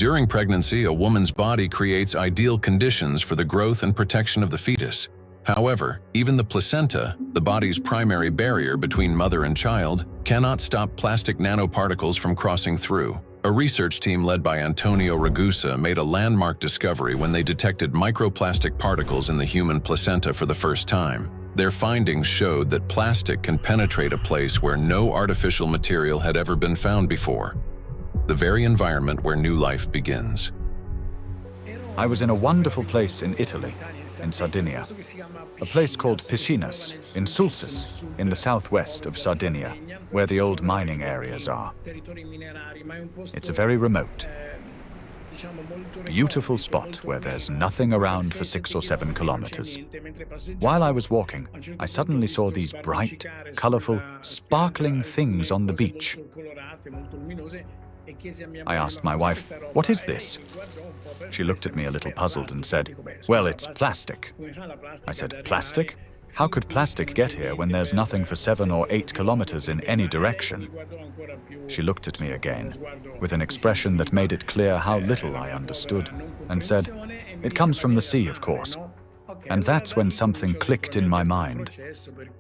During pregnancy, a woman's body creates ideal conditions for the growth and protection of the fetus. However, even the placenta, the body's primary barrier between mother and child, cannot stop plastic nanoparticles from crossing through. A research team led by Antonio Ragusa made a landmark discovery when they detected microplastic particles in the human placenta for the first time. Their findings showed that plastic can penetrate a place where no artificial material had ever been found before, the very environment where new life begins. I was in a wonderful place in Italy, in Sardinia, a place called Piscinas, in Sulcis, in the southwest of Sardinia, where the old mining areas are. It's a very remote, beautiful spot where there's nothing around for 6 or 7 kilometers. While I was walking, I suddenly saw these bright, colorful, sparkling things on the beach. I asked my wife, "What is this?" She looked at me a little puzzled and said, "Well, it's plastic." I said, "Plastic? How could plastic get here when there's nothing for 7 or 8 kilometers in any direction?" She looked at me again, with an expression that made it clear how little I understood, and said, "It comes from the sea, of course." And that's when something clicked in my mind.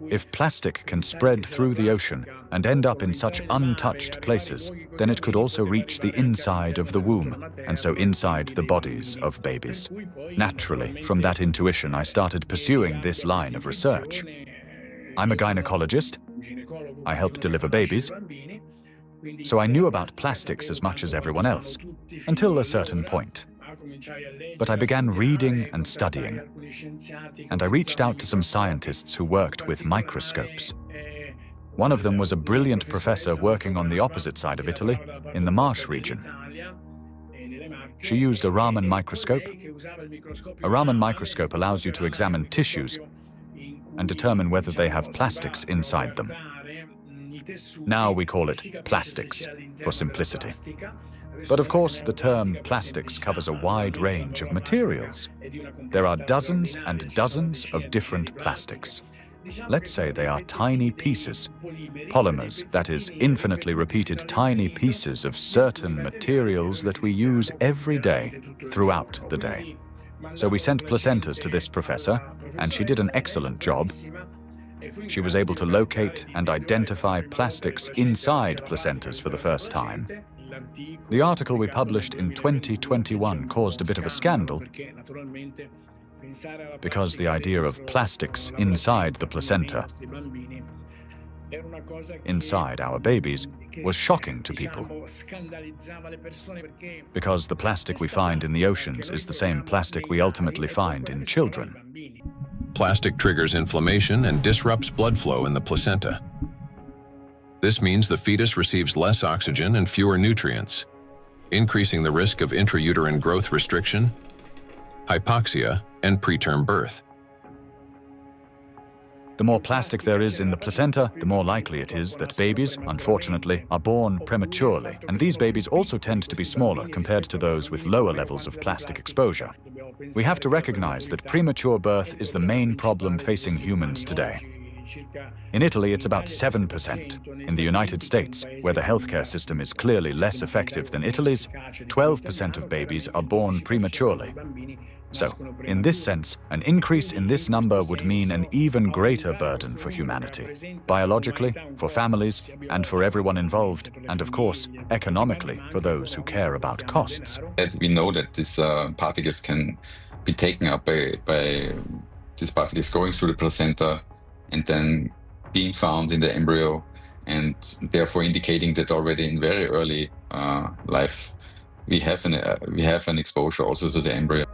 If plastic can spread through the ocean and end up in such untouched places, then it could also reach the inside of the womb, and so inside the bodies of babies. Naturally, from that intuition, I started pursuing this line of research. I'm a gynecologist. I help deliver babies. So I knew about plastics as much as everyone else, until a certain point. But I began reading and studying, and I reached out to some scientists who worked with microscopes. One of them was a brilliant professor working on the opposite side of Italy, in the Marsh region. She used a Raman microscope. A Raman microscope allows you to examine tissues and determine whether they have plastics inside them. Now we call it plastics, for simplicity. But of course, the term plastics covers a wide range of materials. There are dozens and dozens of different plastics. Let's say they are tiny pieces, polymers, that is, infinitely repeated tiny pieces of certain materials that we use every day, throughout the day. So we sent placentas to this professor, and she did an excellent job. She was able to locate and identify plastics inside placentas for the first time. The article we published in 2021 caused a bit of a scandal because the idea of plastics inside the placenta, inside our babies, was shocking to people. Because the plastic we find in the oceans is the same plastic we ultimately find in children. Plastic triggers inflammation and disrupts blood flow in the placenta. This means the fetus receives less oxygen and fewer nutrients, increasing the risk of intrauterine growth restriction, hypoxia, and preterm birth. The more plastic there is in the placenta, the more likely it is that babies, unfortunately, are born prematurely. And these babies also tend to be smaller compared to those with lower levels of plastic exposure. We have to recognize that premature birth is the main problem facing humans today. In Italy, it's about 7%. In the United States, where the healthcare system is clearly less effective than Italy's, 12% of babies are born prematurely. So, in this sense, an increase in this number would mean an even greater burden for humanity, biologically, for families, and for everyone involved, and of course, economically, for those who care about costs. We know that these particles can be taken up by these particles going through the placenta and then being found in the embryo, and therefore indicating that already in very early life we have an exposure also to the embryo.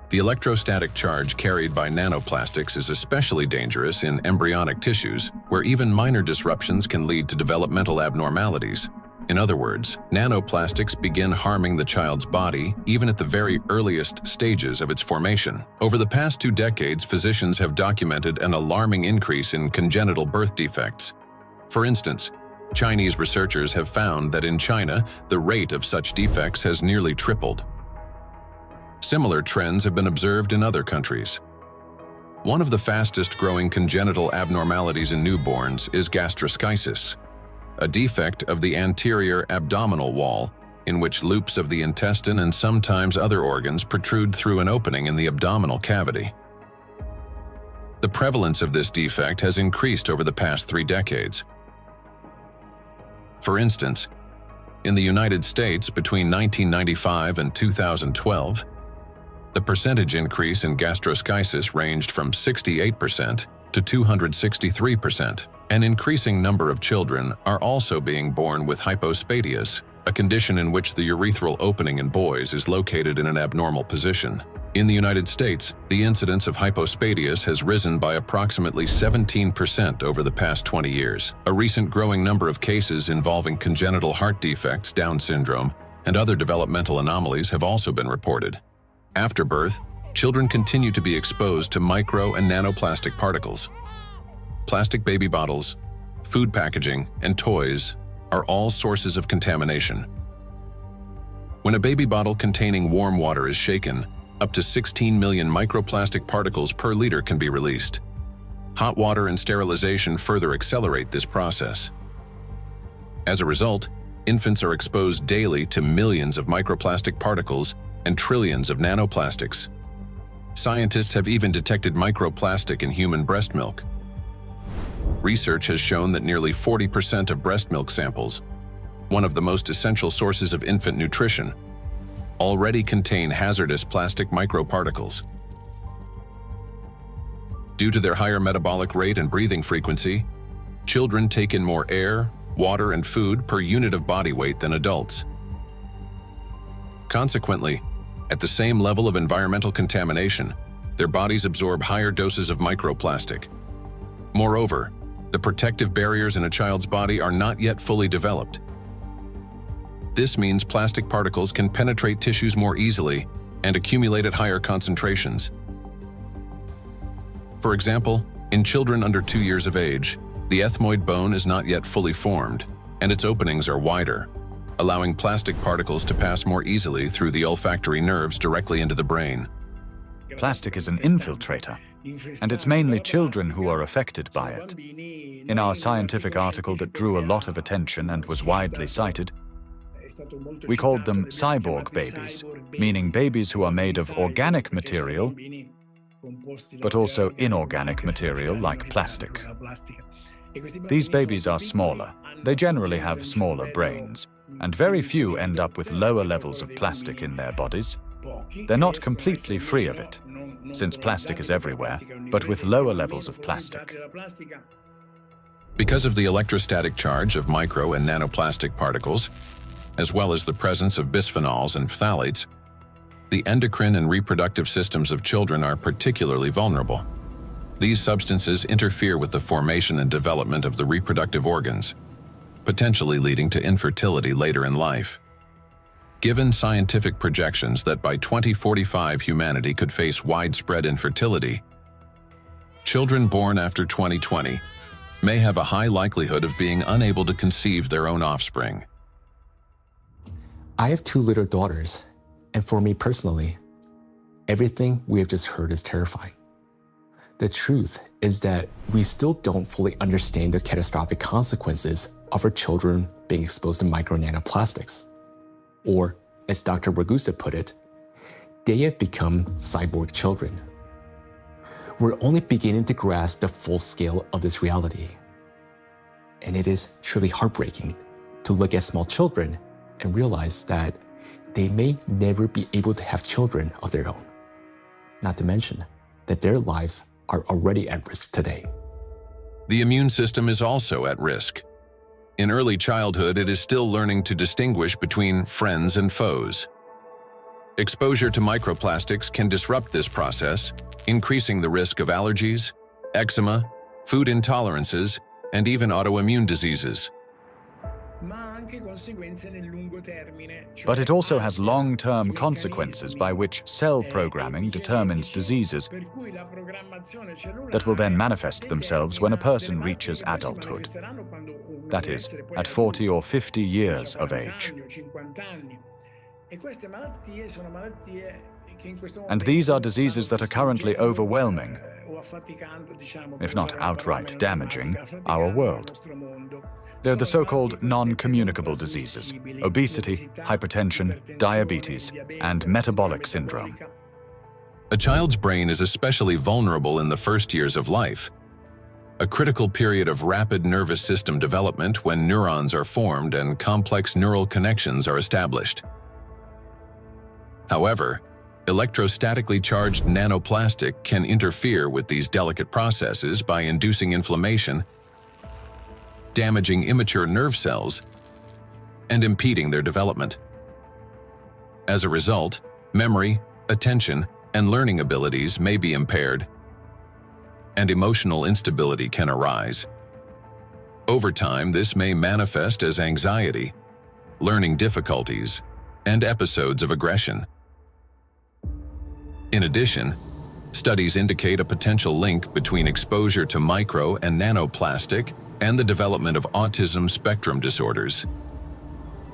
The electrostatic charge carried by nanoplastics is especially dangerous in embryonic tissues, where even minor disruptions can lead to developmental abnormalities. In other words, nanoplastics begin harming the child's body even at the very earliest stages of its formation. Over the past 2 decades, physicians have documented an alarming increase in congenital birth defects. For instance, Chinese researchers have found that in China, the rate of such defects has nearly tripled. Similar trends have been observed in other countries. One of the fastest-growing congenital abnormalities in newborns is gastroschisis, a defect of the anterior abdominal wall in which loops of the intestine and sometimes other organs protrude through an opening in the abdominal cavity. The prevalence of this defect has increased over the past 3 decades. For instance, in the United States between 1995 and 2012, the percentage increase in gastroschisis ranged from 68% to 263%. An increasing number of children are also being born with hypospadias, a condition in which the urethral opening in boys is located in an abnormal position. In the United States, the incidence of hypospadias has risen by approximately 17% over the past 20 years. A recent growing number of cases involving congenital heart defects, Down syndrome, and other developmental anomalies have also been reported. After birth, children continue to be exposed to micro and nanoplastic particles. Plastic baby bottles, food packaging, and toys are all sources of contamination. When a baby bottle containing warm water is shaken, up to 16 million microplastic particles per liter can be released. Hot water and sterilization further accelerate this process. As a result, infants are exposed daily to millions of microplastic particles and trillions of nanoplastics. Scientists have even detected microplastic in human breast milk. Research has shown that nearly 40% of breast milk samples, one of the most essential sources of infant nutrition, already contain hazardous plastic microparticles. Due to their higher metabolic rate and breathing frequency, children take in more air, water, and food per unit of body weight than adults. Consequently, at the same level of environmental contamination, their bodies absorb higher doses of microplastic. Moreover, the protective barriers in a child's body are not yet fully developed. This means plastic particles can penetrate tissues more easily and accumulate at higher concentrations. For example, in children under 2 years of age, the ethmoid bone is not yet fully formed, and its openings are wider, allowing plastic particles to pass more easily through the olfactory nerves directly into the brain. Plastic is an infiltrator, and it's mainly children who are affected by it. In our scientific article that drew a lot of attention and was widely cited, we called them cyborg babies, meaning babies who are made of organic material, but also inorganic material like plastic. These babies are smaller. They generally have smaller brains, and very few end up with lower levels of plastic in their bodies. They're not completely free of it, since plastic is everywhere, but with lower levels of plastic. Because of the electrostatic charge of micro and nanoplastic particles, as well as the presence of bisphenols and phthalates, the endocrine and reproductive systems of children are particularly vulnerable. These substances interfere with the formation and development of the reproductive organs, potentially leading to infertility later in life. Given scientific projections that by 2045 humanity could face widespread infertility, children born after 2020 may have a high likelihood of being unable to conceive their own offspring. I have 2 little daughters, and for me personally, everything we have just heard is terrifying. The truth is that we still don't fully understand the catastrophic consequences of our children being exposed to micro nanoplastics. Or, as Dr. Ragusa put it, they have become cyborg children. We're only beginning to grasp the full scale of this reality. And it is truly heartbreaking to look at small children and realize that they may never be able to have children of their own. Not to mention that their lives are already at risk today. The immune system is also at risk. In early childhood, it is still learning to distinguish between friends and foes. Exposure to microplastics can disrupt this process, increasing the risk of allergies, eczema, food intolerances, and even autoimmune diseases. But it also has long-term consequences by which cell programming determines diseases that will then manifest themselves when a person reaches adulthood. That is, at 40 or 50 years of age. And these are diseases that are currently overwhelming, if not outright damaging, our world. They're the so-called non-communicable diseases: obesity, hypertension, diabetes, and metabolic syndrome. A child's brain is especially vulnerable in the first years of life, a critical period of rapid nervous system development when neurons are formed and complex neural connections are established. However, electrostatically charged nanoplastic can interfere with these delicate processes by inducing inflammation, damaging immature nerve cells, and impeding their development. As a result, memory, attention, and learning abilities may be impaired, and emotional instability can arise. Over time, this may manifest as anxiety, learning difficulties, and episodes of aggression. In addition, studies indicate a potential link between exposure to micro and nanoplastic and the development of autism spectrum disorders.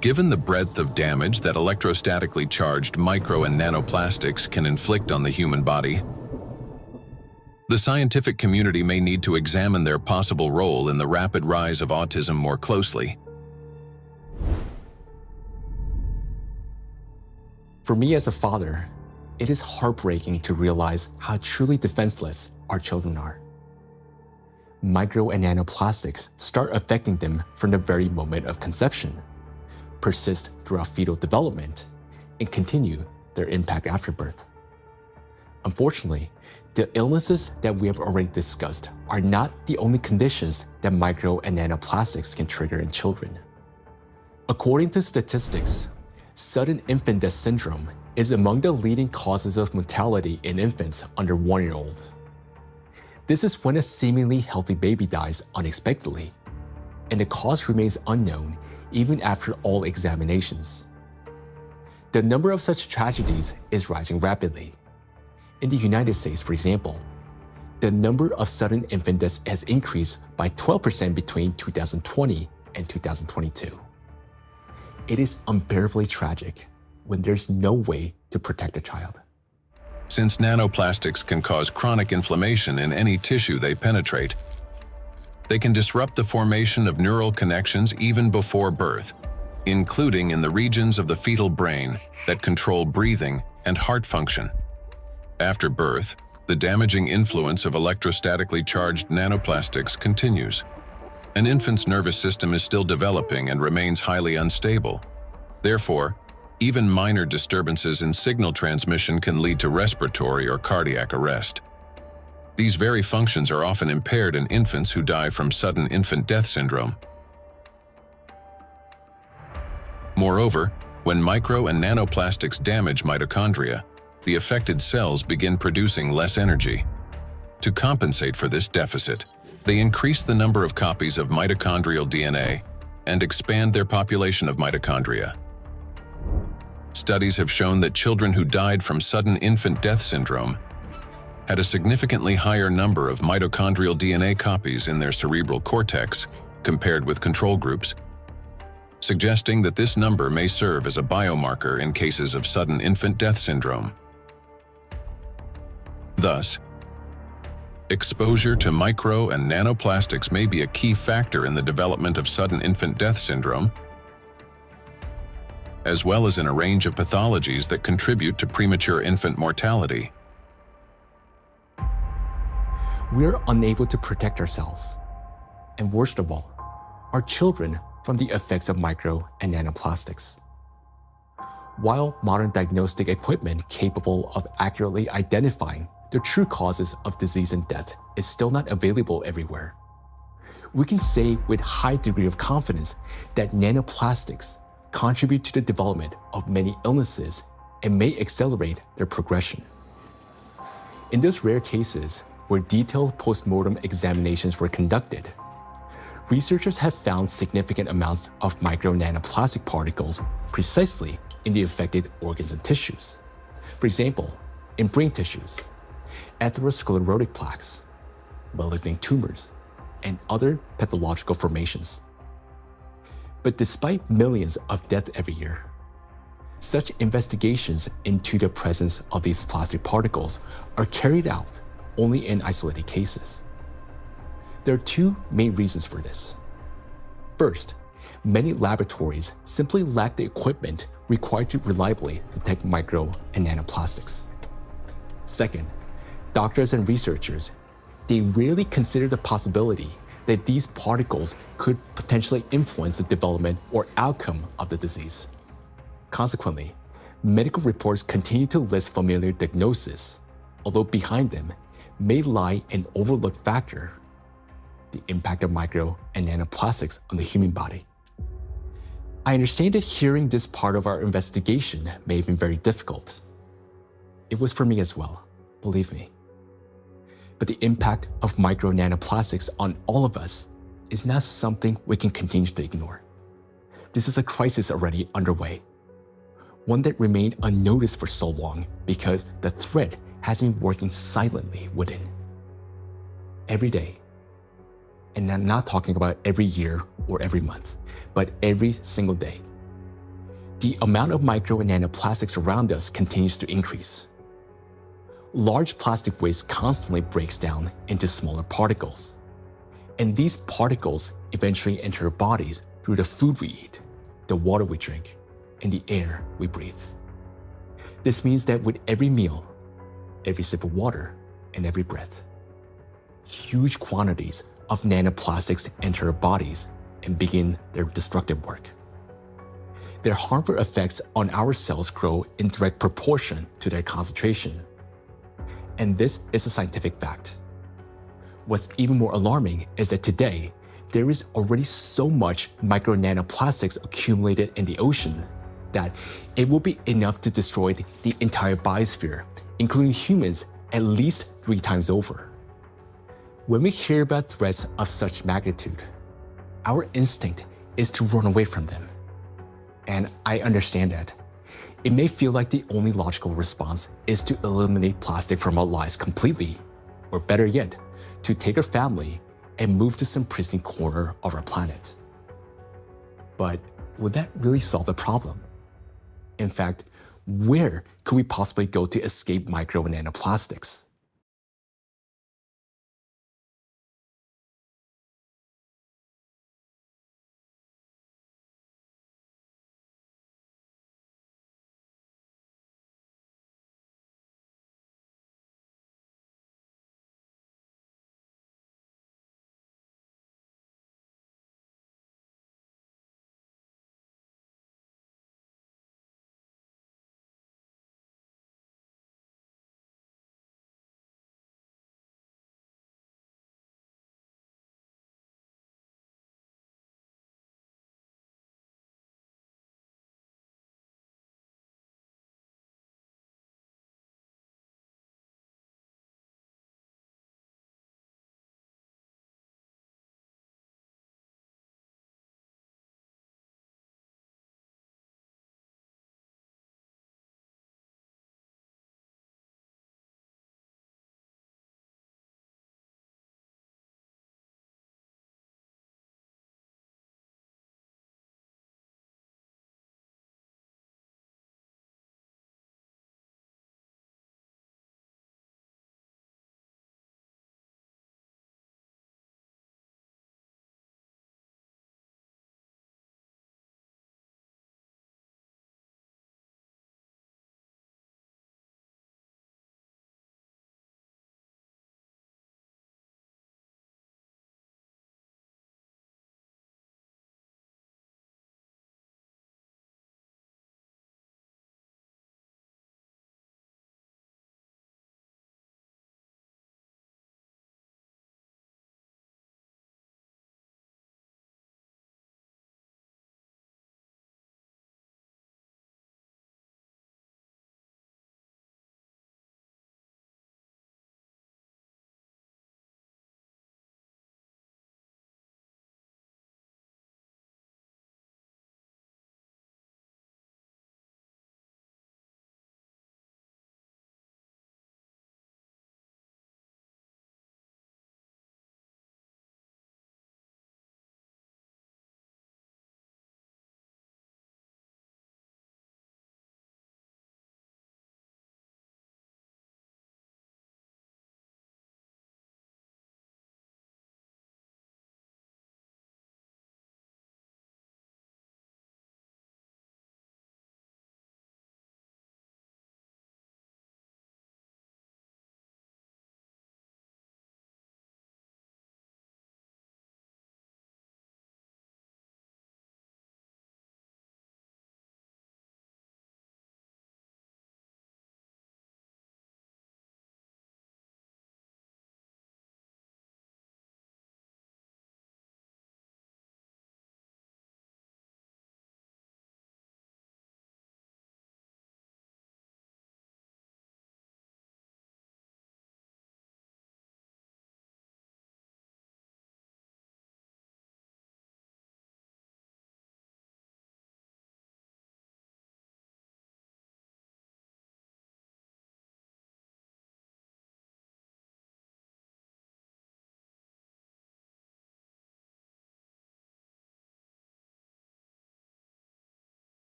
Given the breadth of damage that electrostatically charged micro and nanoplastics can inflict on the human body, the scientific community may need to examine their possible role in the rapid rise of autism more closely. For me as a father, it is heartbreaking to realize how truly defenseless our children are. Micro and nanoplastics start affecting them from the very moment of conception, persist throughout fetal development, and continue their impact after birth. Unfortunately, the illnesses that we have already discussed are not the only conditions that micro and nanoplastics can trigger in children. According to statistics, sudden infant death syndrome is among the leading causes of mortality in infants under 1 year old. This is when a seemingly healthy baby dies unexpectedly, and the cause remains unknown even after all examinations. The number of such tragedies is rising rapidly. In the United States, for example, the number of sudden infant deaths has increased by 12% between 2020 and 2022. It is unbearably tragic when there's no way to protect a child. Since nanoplastics can cause chronic inflammation in any tissue they penetrate, they can disrupt the formation of neural connections even before birth, including in the regions of the fetal brain that control breathing and heart function. After birth, the damaging influence of electrostatically charged nanoplastics continues. An infant's nervous system is still developing and remains highly unstable. Therefore, even minor disturbances in signal transmission can lead to respiratory or cardiac arrest. These very functions are often impaired in infants who die from sudden infant death syndrome. Moreover, when micro and nanoplastics damage mitochondria, the affected cells begin producing less energy. To compensate for this deficit, they increase the number of copies of mitochondrial DNA and expand their population of mitochondria. Studies have shown that children who died from sudden infant death syndrome had a significantly higher number of mitochondrial DNA copies in their cerebral cortex compared with control groups, suggesting that this number may serve as a biomarker in cases of sudden infant death syndrome. Thus, exposure to micro and nanoplastics may be a key factor in the development of sudden infant death syndrome, as well as in a range of pathologies that contribute to premature infant mortality. We are unable to protect ourselves, and worst of all, our children from the effects of micro and nanoplastics. While modern diagnostic equipment capable of accurately identifying the true causes of disease and death is still not available everywhere, we can say with high degree of confidence that nanoplastics contribute to the development of many illnesses and may accelerate their progression. In those rare cases where detailed postmortem examinations were conducted, researchers have found significant amounts of micro-nanoplastic particles precisely in the affected organs and tissues. For example, in brain tissues, atherosclerotic plaques, malignant tumors, and other pathological formations. But despite millions of deaths every year, such investigations into the presence of these plastic particles are carried out only in isolated cases. There are two main reasons for this. First, many laboratories simply lack the equipment required to reliably detect micro and nanoplastics. Second, doctors and researchers, they rarely consider the possibility that these particles could potentially influence the development or outcome of the disease. Consequently, medical reports continue to list familiar diagnoses, although behind them may lie an overlooked factor: the impact of micro and nanoplastics on the human body. I understand that hearing this part of our investigation may have been very difficult. It was for me as well, believe me. But the impact of micro nanoplastics on all of us is not something we can continue to ignore. This is a crisis already underway, one that remained unnoticed for so long because the threat has been working silently within. Every day, and I'm not talking about every year or every month, but every single day, the amount of micro and nanoplastics around us continues to increase. Large plastic waste constantly breaks down into smaller particles, and these particles eventually enter our bodies through the food we eat, the water we drink, and the air we breathe. This means that with every meal, every sip of water, and every breath, huge quantities of nanoplastics enter our bodies and begin their destructive work. Their harmful effects on our cells grow in direct proportion to their concentration. And this is a scientific fact. What's even more alarming is that today, there is already so much micro nanoplastics accumulated in the ocean that it will be enough to destroy the entire biosphere, including humans, at least 3 times over. When we hear about threats of such magnitude, our instinct is to run away from them. And I understand that. It may feel like the only logical response is to eliminate plastic from our lives completely, or better yet, to take our family and move to some pristine corner of our planet. But would that really solve the problem? In fact, where could we possibly go to escape micro and nanoplastics?